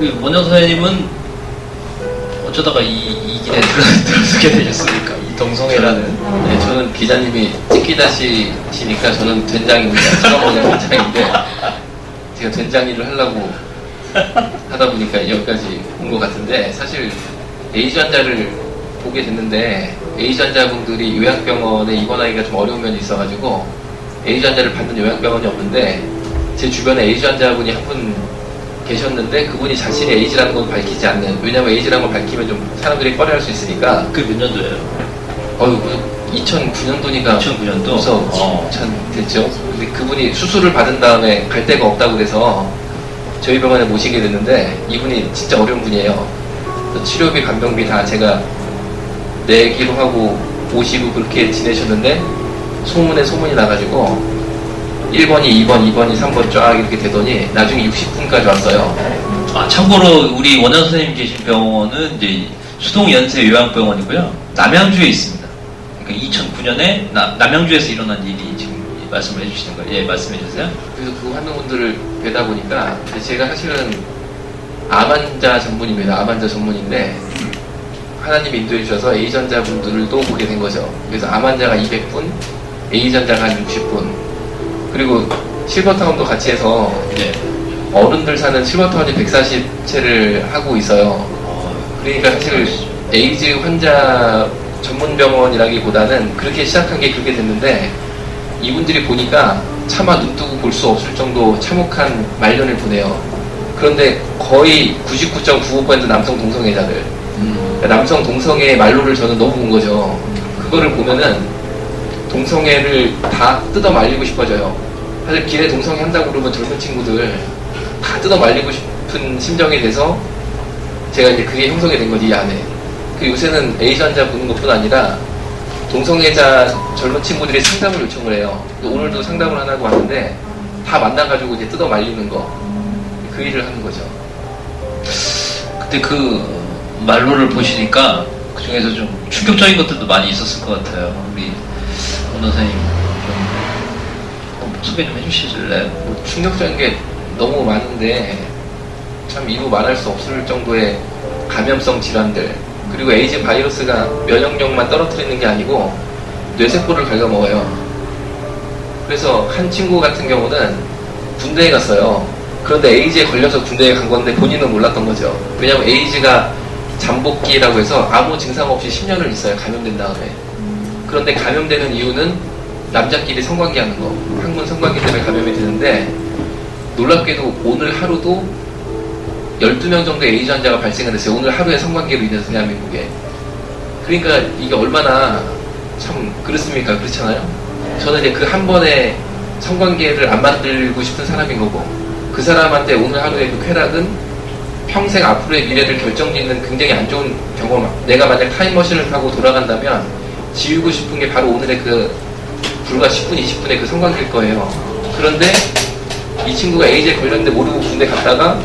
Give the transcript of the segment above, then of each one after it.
우리 원영 선생님은 어쩌다가 이 길에 들어서게 되셨습니까? 이 동성애라는. 네, 저는 기자님이 찍기다시시니까 저는 된장입니다. 처음으로 된장인데 제가 된장 일을 하려고 하다 보니까 여기까지 온 것 같은데, 사실 에이즈 환자를 보게 됐는데 에이즈 환자분들이 요양병원에 입원하기가 좀 어려운 면이 있어가지고 에이즈 환자를 받는 요양병원이 없는데, 제 주변에 에이즈 환자분이 한 분 계셨는데 그분이 자신이 에이즈라는 걸 밝히지 않는, 왜냐면 에이즈라는 걸 밝히면 좀 사람들이 꺼려할 수 있으니까. 그게 몇 년도예요? 2009년도니까 2009년도? 벌써 참 됐죠. 근데 그분이 수술을 받은 다음에 갈 데가 없다고 그래서 저희 병원에 모시게 됐는데, 이분이 진짜 어려운 분이에요. 치료비, 간병비 다 제가 내기로 하고 오시고 그렇게 지내셨는데, 소문에 소문이 나가지고 1번이 2번, 2번이 3번 쫙 이렇게 되더니 나중에 60분까지 왔어요. 참고로 우리 원영 선생님 계신 병원은 이제 수동연세 요양병원이고요. 남양주에 있습니다. 그러니까 2009년에 남양주에서 일어난 일이 지금 말씀을 해주시는 거예요. 예, 말씀해 주세요. 그래서 그 환자분들을 뵈다 보니까 제가 사실은 암 환자 전문입니다. 암 환자 전문인데 하나님이 인도해 주셔서 에이즈 환자분들도 보게 된 거죠. 그래서 암 환자가 200분, 에이즈 환자가 한 60분, 그리고 실버타운도 같이 해서 네. 어른들 사는 실버타운이 140채를 하고 있어요. 그러니까 사실 에이즈 환자 전문 병원이라기보다는 그렇게 시작한 게 그렇게 됐는데, 이분들이 보니까 차마 눈 뜨고 볼 수 없을 정도 참혹한 말년을 보내요. 그런데 거의 99.95% 남성 동성애자들. 그러니까 남성 동성애 말로를 저는 너무 본 거죠. 그거를 보면은 동성애를 다 뜯어 말리고 싶어져요. 사실 길에 동성애 한다고 그러면 젊은 친구들 다 뜯어 말리고 싶은 심정이 돼서 제가 이제 그게 형성이 된 거지, 이 안에. 그 요새는 에이즈 환자 보는 것뿐 아니라 동성애자 젊은 친구들이 상담을 요청을 해요. 오늘도 상담을 하려고 하는데 다 만나가지고 이제 뜯어 말리는 거, 그 일을 하는 거죠. 그때 그 말로를 보시니까 그 중에서 좀 충격적인 것들도 많이 있었을 것 같아요. 우리 원영 선생님 좀 소개 좀 해주실래요? 뭐 충격적인 게 너무 많은데 참 이루 말할 수 없을 정도의 감염성 질환들, 그리고 에이즈 바이러스가 면역력만 떨어뜨리는 게 아니고 뇌세포를 갉아먹어요. 그래서 한 친구 같은 경우는 군대에 갔어요. 그런데 에이즈에 걸려서 군대에 간 건데 본인은 몰랐던 거죠. 왜냐하면 에이즈가 잠복기라고 해서 아무 증상 없이 10년을 있어요, 감염된 다음에. 그런데 감염되는 이유는 남자끼리 성관계하는 거, 항문 성관계 때문에 감염이 되는데, 놀랍게도 오늘 하루도 12명 정도의 에이즈 환자가 발생을 했어요. 오늘 하루의 성관계로 인해서 대한민국에. 그러니까 이게 얼마나 참 그렇습니까? 그렇잖아요? 저는 이제 그 한 번의 성관계를 안 만들고 싶은 사람인 거고, 그 사람한테 오늘 하루의 그 쾌락은 평생 앞으로의 미래를 결정짓는 굉장히 안 좋은 경험. 내가 만약 타임머신을 타고 돌아간다면 지우고 싶은 게 바로 오늘의 그 불과 10분, 20분의 그 성관계일 거예요. 그런데 이 친구가 에이즈에 걸렸는데 모르고 군대 갔다가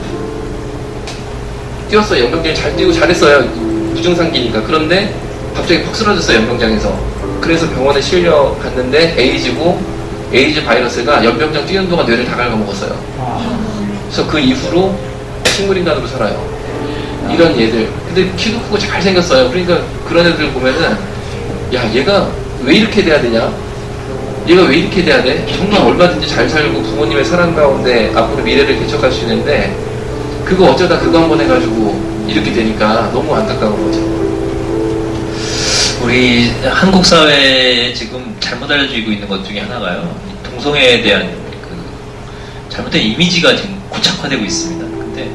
뛰었어요. 연병장에 잘 뛰고 잘했어요. 무증상기니까. 그런데 갑자기 퍽 쓰러졌어요, 연병장에서. 그래서 병원에 실려갔는데 에이즈고, 에이즈 바이러스가 연병장 뛰는 동안 뇌를 다 갉아먹었어요. 그래서 그 이후로 식물인간으로 살아요. 이런 얘들. 근데 키도 크고 잘생겼어요. 그러니까 그런 애들 보면은, 야, 얘가 왜 이렇게 돼야 되냐? 얘가 왜 이렇게 돼야 돼? 정말 얼마든지 잘 살고 부모님의 사랑 가운데 앞으로 미래를 개척할 수 있는데, 그거 어쩌다 그거 한번 해가지고 이렇게 되니까 너무 안타까운 거죠. 우리 한국 사회에 지금 잘못 알려지고 있는 것 중에 하나가요, 동성애에 대한 그 잘못된 이미지가 지금 고착화되고 있습니다. 근데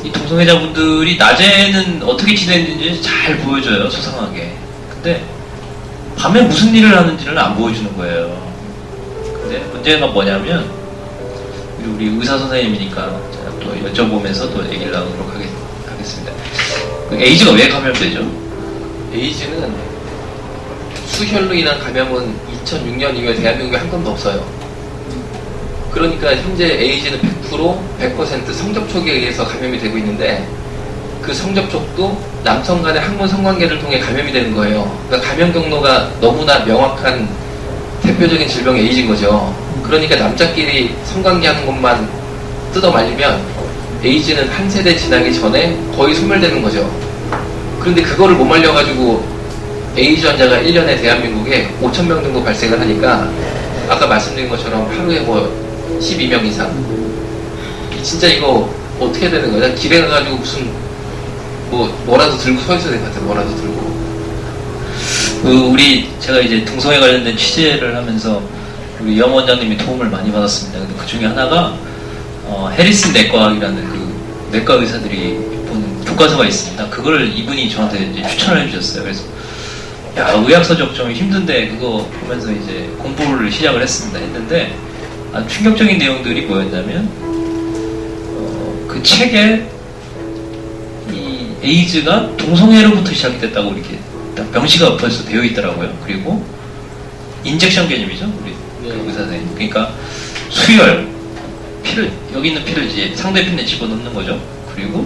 이 동성애자분들이 낮에는 어떻게 지내는지 잘 보여줘요, 소상하게. 근데 밤에 무슨 일을 하는지를 안 보여주는 거예요. 근데 문제가 뭐냐면, 우리 의사 선생님이니까 제가 또 여쭤보면서 또 얘기를 나누도록 하겠습니다. 그 에이즈가 왜 감염되죠? 에이즈는 수혈로 인한 감염은 2006년 이후에 대한민국에 한 건도 없어요. 그러니까 현재 에이즈는 100% 성접촉에 의해서 감염이 되고 있는데, 그 성접촉도 남성 간의 항문 성관계를 통해 감염이 되는 거예요. 그러니까 감염 경로가 너무나 명확한 대표적인 질병이 에이즈인 거죠. 그러니까 남자끼리 성관계하는 것만 뜯어 말리면 에이즈는 한 세대 지나기 전에 거의 소멸되는 거죠. 그런데 그거를 못 말려가지고 에이즈 환자가 1년에 대한민국에 5,000명 정도 발생을 하니까 아까 말씀드린 것처럼 하루에 뭐 12명 이상. 진짜 이거 어떻게 되는 거야? 길에 가가지고 무슨 뭐라도 들고 서 있어야 될 것 같아요. 뭐라도 들고. 제가 이제 동성애 관련된 취재를 하면서 우리 염 원장님이 도움을 많이 받았습니다. 근데 그 중에 하나가 해리슨 내과학이라는 그 내과 의사들이 본 교과서가 있습니다. 그걸 이분이 저한테 이제 추천을 해주셨어요. 그래서 야, 의학서 적정이 힘든데 그거 보면서 이제 공부를 시작을 했는데 아주 충격적인 내용들이 뭐였냐면 그 책에 이 에이즈가 동성애로부터 시작됐다고 이렇게 딱 명시가 벌써 되어 있더라고요. 그리고 인젝션 개념이죠, 우리 그 의사 선생님. 그러니까 수혈, 여기 있는 피를 이제 상대편에 집어넣는 거죠. 그리고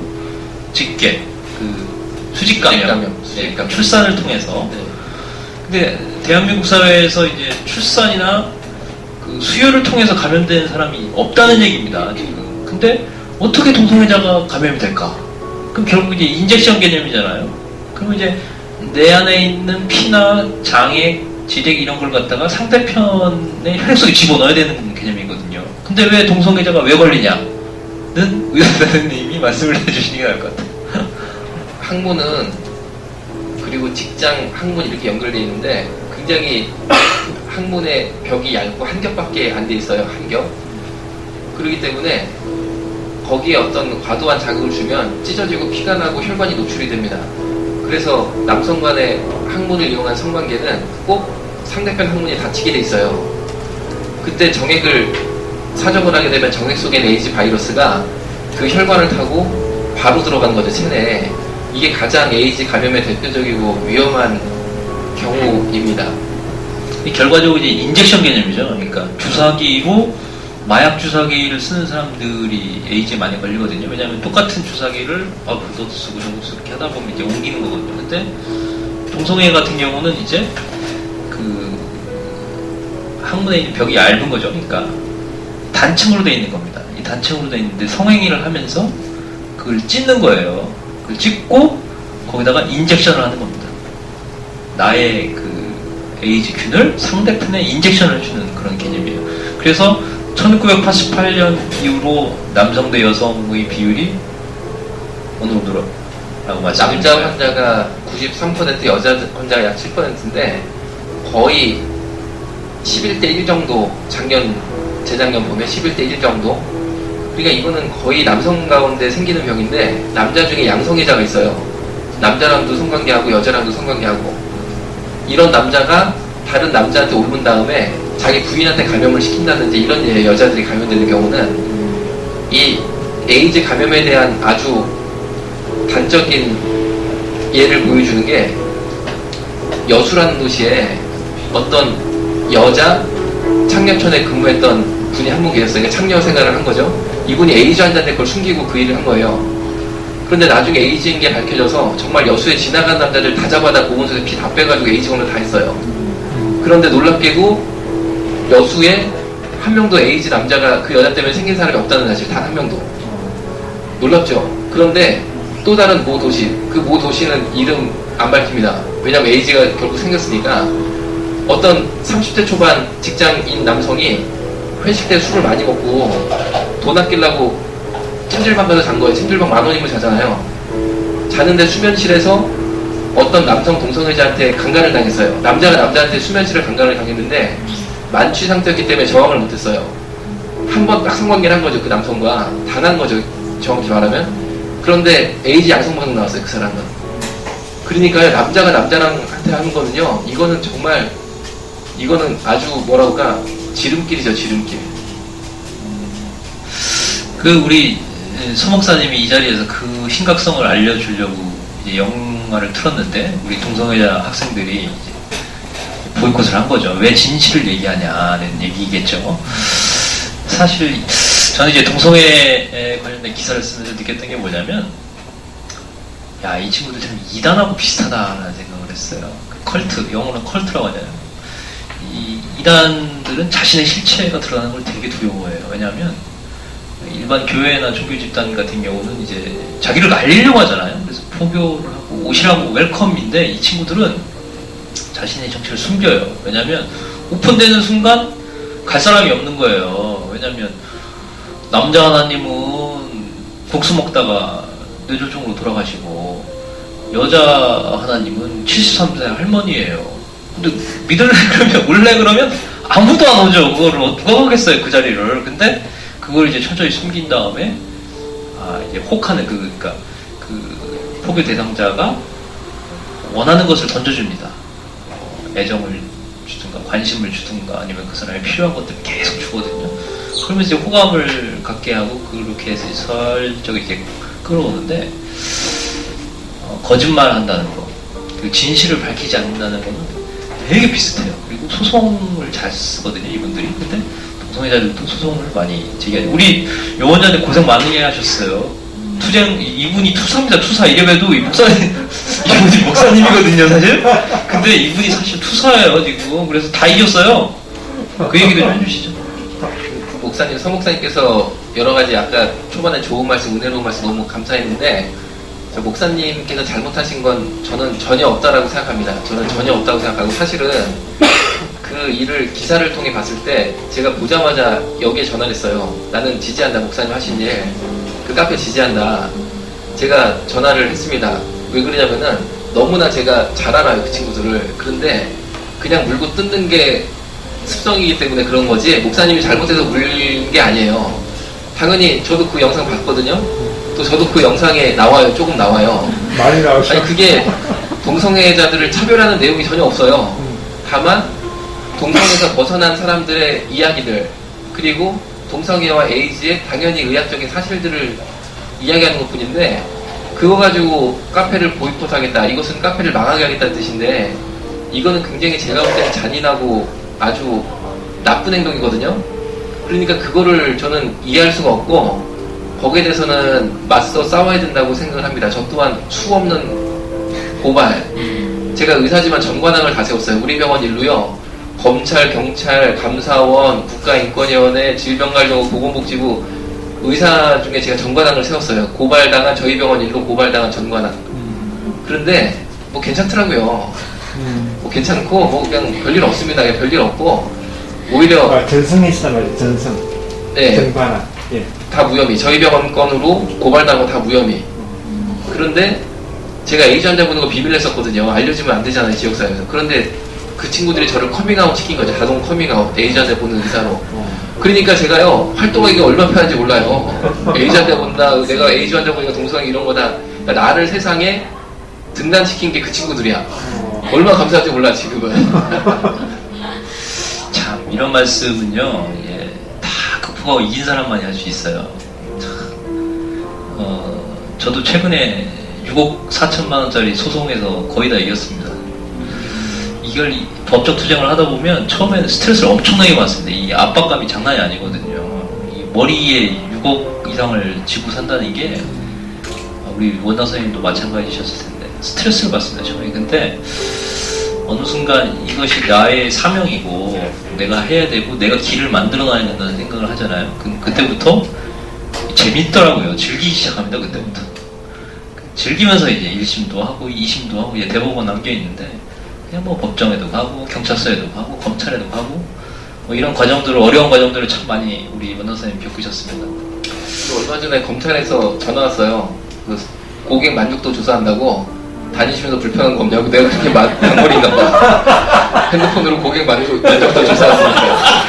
직계, 그 수직감염, 출산을 통해서. 네. 근데 대한민국 사회에서 이제 출산이나 그 수혈을 통해서 감염된 사람이 없다는 얘기입니다, 지금. 근데 어떻게 동성애자가 감염이 될까? 그럼 결국 이제 인젝션 개념이잖아요. 그러면 이제 내 안에 있는 피나 장애, 지렉 이런 걸 갖다가 상대편의 혈액 속에 집어넣어야 되는 개념이거든요. 근데 왜 동성애자가 왜 걸리냐는 의사 선생님이 말씀을 해주시는 게 나을 것 같아요. 학문은 그리고 직장 학문 이렇게 연결되어 있는데 굉장히 학문의 벽이 얇고 한 겹밖에 안 돼 있어요. 한 겹. 그렇기 때문에 거기에 어떤 과도한 자극을 주면 찢어지고 피가 나고 혈관이 노출이 됩니다. 그래서 남성 간의 학문을 이용한 성관계는 꼭 상대편 학문이 다치게 돼 있어요. 그때 정액을 사정을 하게 되면 정액 속에 있는 에이즈 바이러스가 그 혈관을 타고 바로 들어간 거죠, 체내에. 이게 가장 에이즈 감염의 대표적이고 위험한 경우입니다. 결과적으로 이제 인젝션 개념이죠. 그러니까 주사기로 마약 주사기를 쓰는 사람들이 에이즈에 많이 걸리거든요. 왜냐하면 똑같은 주사기를 너도 쓰고 저도 쓰고 이렇게 하다 보면 이제 옮기는 거거든요. 근데 동성애 같은 경우는 이제 그 항문에 있는 벽이 얇은 거죠. 그러니까 단층으로 되어 있는 겁니다. 이 단층으로 되어 있는데 성행위를 하면서 그걸 찢는 거예요. 그걸 찢고 거기다가 인젝션을 하는 겁니다. 나의 그 에이즈균을 상대편에 인젝션을 주는 그런 개념이에요. 그래서 1988년 이후로 남성 대 여성의 비율이 어느 정도로 라고 말씀드린 남자 거예요. 환자가 93%, 여자 환자가 약 7%인데 거의 11대 1 정도, 재작년 보면 11대 1 정도. 그러니까 이거는 거의 남성 가운데 생기는 병인데 남자 중에 양성애자가 있어요. 남자랑도 성관계하고 여자랑도 성관계하고. 이런 남자가 다른 남자한테 옮은 다음에 자기 부인한테 감염을 시킨다든지 이런 여자들이 감염되는 경우는 이 에이즈 감염에 대한 아주 단적인 예를 보여주는 게 여수라는 도시에 어떤 여자 창녀촌에 근무했던 분이 한 분 계셨어요. 그러니까 창녀 생활을 한 거죠. 이분이 에이즈 환자인데 그걸 숨기고 그 일을 한 거예요. 그런데 나중에 에이즈인 게 밝혀져서 정말 여수에 지나간 남자들 다 잡아다 보건소에 피 다 빼가지고 에이즈 검을 다 했어요. 그런데 놀랍게도 여수에 한 명도 에이즈 남자가 그 여자 때문에 생긴 사람이 없다는 사실 단 한 명도. 놀랍죠? 그런데 또 다른 모 도시, 그 모 도시는 이름 안 밝힙니다. 왜냐면 에이즈가 결국 생겼으니까. 어떤 30대 초반 직장인 남성이 회식 때 술을 많이 먹고 돈 아끼려고 찜질방 가서 잔 거예요. 찜질방 10,000원이면 자잖아요. 자는데 수면실에서 어떤 남성 동성애자한테 강간을 당했어요. 남자가 남자한테 수면실을 강간을 당했는데 만취 상태였기 때문에 저항을 못했어요. 한 번 딱 성관계를 한 거죠. 그 남성과 당한 거죠. 정확히 말하면. 그런데 에이즈 양성 반응 나왔어요. 그 사람은. 그러니까요. 남자가 남자랑한테 하는 거는요. 이거는 아주 뭐라고 할까 지름길이죠. 지름길. 우리 소 목사님이 이 자리에서 그 심각성을 알려주려고 이제 영화를 틀었는데 우리 동성애자 학생들이 이제 보이콧을 한 거죠. 왜 진실을 얘기하냐는 얘기겠죠. 사실 저는 이제 동성애에 관련된 기사를 쓰면서 느꼈던 게 뭐냐면 야, 이 친구들 참 이단하고 비슷하다라는 생각을 했어요. 컬트, 영어는 컬트라고 하잖아요. 이 이단들은 자신의 실체가 드러나는 걸 되게 두려워해요. 왜냐하면 일반 교회나 종교 집단 같은 경우는 이제 자기를 알리려고 하잖아요. 그래서 포교를 하고 오시라고 웰컴인데 이 친구들은 자신의 정체를 숨겨요. 왜냐하면 오픈되는 순간 갈 사람이 없는 거예요. 왜냐하면 남자 하나님은 국수 먹다가 뇌졸중으로 돌아가시고 여자 하나님은 73세 할머니예요. 근데 믿을래 그러면 올래 그러면 아무도 안 오죠. 그거를 누가 가겠어요 그 자리를. 근데 그걸 이제 철저히 숨긴 다음에 이제 혹하는 그러니까 그 포교 대상자가 원하는 것을 던져줍니다. 애정을 주든가 관심을 주든가 아니면 그 사람이 필요한 것들을 계속 주거든요. 그러면 이제 호감을 갖게 하고 그렇게 해서 설적이 이렇게 끌어오는데 거짓말 한다는 거, 그 진실을 밝히지 않는다는 거는 되게 비슷해요. 그리고 소송을 잘 쓰거든요 이분들이. 근데 동성애자들도 소송을 많이 제기하죠. 우리 요원자님 고생 많이 하셨어요. 투쟁 이분이 투사입니다. 투사 이래봬도 이 목사님 이분이 목사님이거든요 사실. 근데 이분이 사실 투사예요 지금. 그래서 다 이겼어요. 그 얘기도 좀 해주시죠. 목사님, 서 목사님께서 여러 가지 아까 초반에 좋은 말씀, 은혜로운 말씀 너무 감사했는데 저 목사님께서 잘못하신 건 저는 전혀 없다라고 생각합니다. 저는 전혀 없다고 생각하고 사실은 그 일을 기사를 통해 봤을 때 제가 보자마자 여기에 전화를 했어요. 나는 지지한다 목사님 하신 일. 그 카페 지지한다. 제가 전화를 했습니다. 왜 그러냐면은 너무나 제가 잘 알아요 그 친구들을. 그런데 그냥 물고 뜯는 게 습성이기 때문에 그런 거지 목사님이 잘못해서 물린 게 아니에요. 당연히 저도 그 영상 봤거든요. 또 저도 그 영상에 나와요. 조금 나와요. 많이 나오시죠? 아니 그게 동성애자들을 차별하는 내용이 전혀 없어요. 다만 동성에서 벗어난 사람들의 이야기들 그리고 동성애와 에이즈의 당연히 의학적인 사실들을 이야기하는 것 뿐인데 그거 가지고 카페를 보이콧하겠다 이것은 카페를 망하게 하겠다는 뜻인데 이거는 굉장히 제가 볼 때는 잔인하고 아주 나쁜 행동이거든요. 그러니까 그거를 저는 이해할 수가 없고 거기에 대해서는 맞서 싸워야 된다고 생각을 합니다. 저 또한 수없는 고발 제가 의사지만 전관항을 다 세웠어요. 우리 병원 일로요. 검찰, 경찰, 감사원, 국가인권위원회, 질병관리정보, 보건복지부 의사 중에 제가 전관항을 세웠어요. 고발당한 저희 병원 일로 고발당한 전관항. 그런데 뭐 괜찮더라고요. 뭐 괜찮고 뭐 그냥 별일 없습니다. 그냥 별일 없고 오히려 전승이시단 말이에요. 전승. 네. 전관아. 예. 다 무혐의. 저희 병원 건으로 고발당한 거 다 무혐의. 그런데 제가 에이즈 환자분인 거 비밀로 했었거든요. 알려지면 안 되잖아요 지역사회에서. 그런데 그 친구들이 저를 커밍아웃 시킨 거죠. 자동 커밍아웃. 에이즈 환자 보는 의사로. 그러니까 제가요 활동하기가 얼마나 편한지 몰라요. 에이즈 환자 본다. 내가 에이즈 환자 보니까 동성애 이런 거다. 그러니까 나를 세상에 등단시킨 게 그 친구들이야. 얼마나 감사한지 몰라 지금은. 참 이런 말씀은요 다 극복하고 이긴 사람만이 할 수 있어요. 저도 최근에 6억 4천만 원짜리 소송에서 거의 다 이겼습니다. 이걸 법적 투쟁을 하다 보면 처음에는 스트레스를 엄청나게 받습니다. 이 압박감이 장난이 아니거든요. 이 머리에 6억 이상을 지고 산다는 게 우리 원장 선생님도 마찬가지셨을 텐데 스트레스를 받습니다 처음에. 근데 어느 순간 이것이 나의 사명이고 내가 해야 되고 내가 길을 만들어놔야 된다는 생각을 하잖아요. 그때부터 재밌더라고요. 즐기기 시작합니다. 그때부터 즐기면서 이제 1심도 하고 2심도 하고 이제 대법원 남겨있는데 그냥 뭐 법정에도 가고 경찰서에도 가고 검찰에도 가고 뭐 이런 과정들을 어려운 과정들을 참 많이 우리 원장 선생님 겪으셨습니다. 얼마 전에 검찰에서 전화 왔어요. 그 고객 만족도 조사한다고 다니시면서 불편한 거 없냐고. 내가 그렇게 단골인가 봐. 핸드폰으로 고객 만족도 조사했으니까.